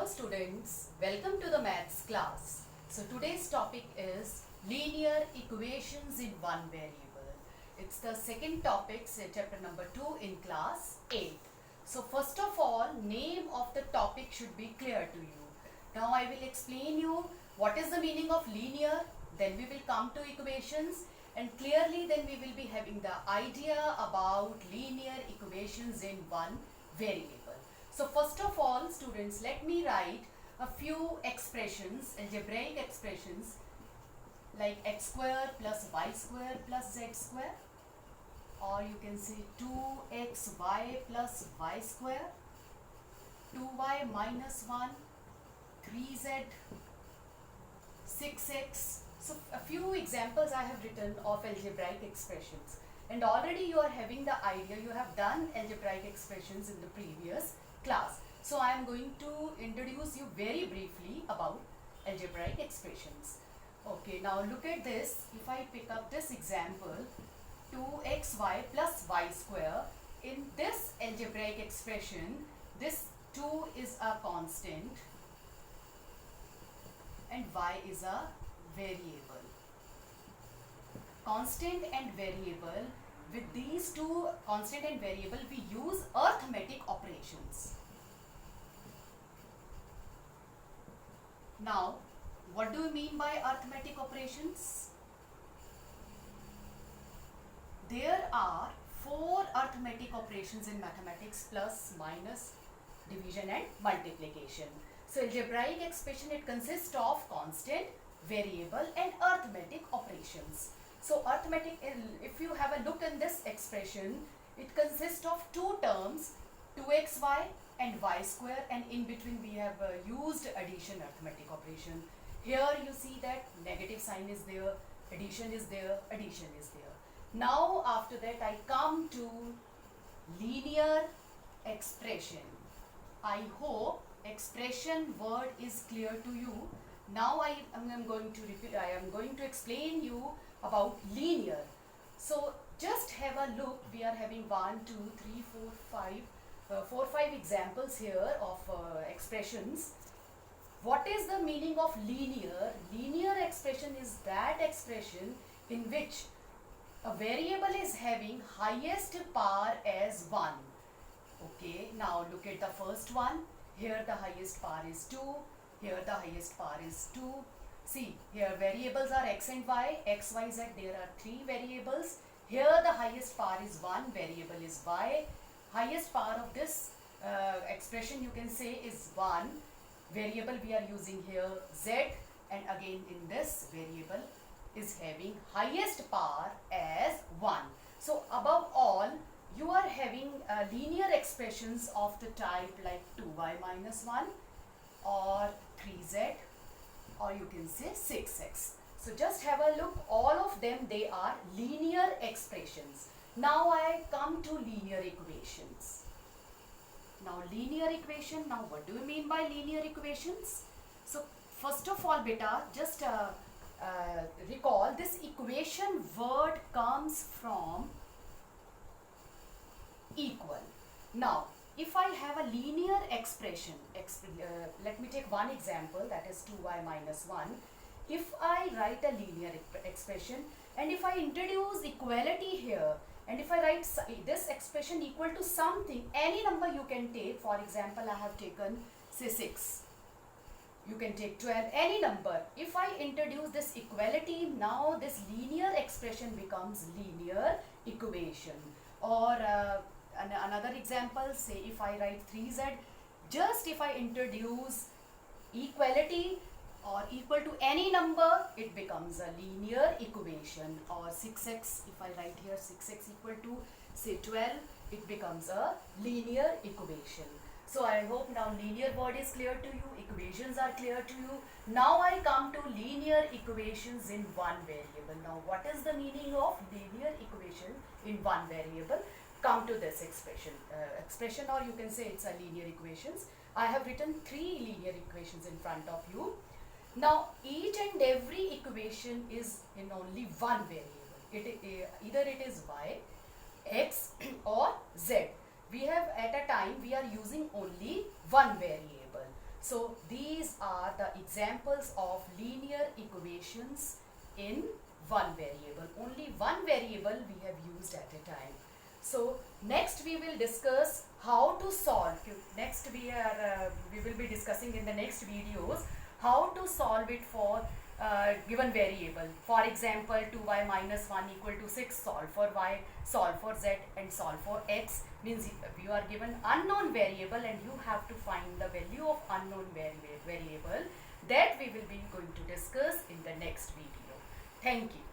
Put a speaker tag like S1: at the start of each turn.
S1: students, welcome to the maths class. So today's topic is linear equations in one variable. It's the second topic, chapter number 2 in class 8. So first of all, name of the topic should be clear to you. Now I will explain you what is the meaning of linear, then we will come to equations, and clearly then we will be having the idea about linear equations in one variable. So first of all, students, let me write a few expressions, algebraic expressions like x square plus y square plus z square, or you can say 2xy plus y square, 2y minus 1, 3z, 6x. So a few examples I have written of algebraic expressions, and already you are having the idea, you have done algebraic expressions in the previous class. So I am going to introduce you very briefly about algebraic expressions. Okay, now look at this. If I pick up this example, 2xy plus y square, in this algebraic expression, this 2 is a constant and y is a variable. Constant and variable, with these two, constant and variable, we use arithmetic operations. Now, what do you mean by arithmetic operations? There are 4 arithmetic operations in mathematics: plus, minus, division and multiplication. So algebraic expression, it consists of constant, variable and arithmetic operations. So arithmetic, if you have a look in this expression, it consists of 2 terms, 2xy and y square, and in between we have used addition arithmetic operation. Here you see that negative sign is there, addition is there, addition is there. Now after that I come to linear expression. I hope expression word is clear to you. Now I am going to repeat, I am going to explain you about linear. So just have a look. We are having 1, 2, 3, 4, 5 examples here of expressions. What is the meaning of linear? Linear expression is that expression in which a variable is having highest power as 1. Okay, now look at the first one. Here the highest power is 2. Here the highest power is 2. See, here variables are x and y, x, y, z. There are 3 variables. Here the highest power is 1, variable is y. Highest power of this expression you can say is 1. Variable we are using here z, and again in this variable is having highest power as 1. So above all, you are having linear expressions of the type like 2y minus 1 or 3z, or you can say 6x. So just have a look, all of them, they are linear expressions. Now I come to linear equations. Now linear equation, now what do you mean by linear equations? So first of all beta, just recall this equation word comes from equal. Now if I have a linear expression, let me take one example, that is 2y minus 1. If I write a linear expression and if I introduce equality here, and if I write this expression equal to something, any number you can take, for example I have taken say 6, you can take 12, any number. If I introduce this equality, now this linear expression becomes linear equation. Or another example, say if I write 3z, just if I introduce equality or equal to any number, it becomes a linear equation. Or 6x, if I write here 6x equal to say 12, it becomes a linear equation. So I hope now linear word is clear to you, equations are clear to you. Now I come to linear equations in one variable. Now what is the meaning of linear equation in one variable? Come to this expression, or you can say it's a linear equations. I have written 3 linear equations in front of you. Now each and every equation is in only one variable. Either it is y, x or z. We have at a time we are using only one variable. So these are the examples of linear equations in one variable. Only one variable we have used at a time. So next we will discuss how to solve. Next we will be discussing in the next videos how to solve it for given variable. For example, 2y minus 1 equal to 6, solve for y, solve for z, and solve for x. Means you are given unknown variable and you have to find the value of unknown variable. That we will be going to discuss in the next video. Thank you.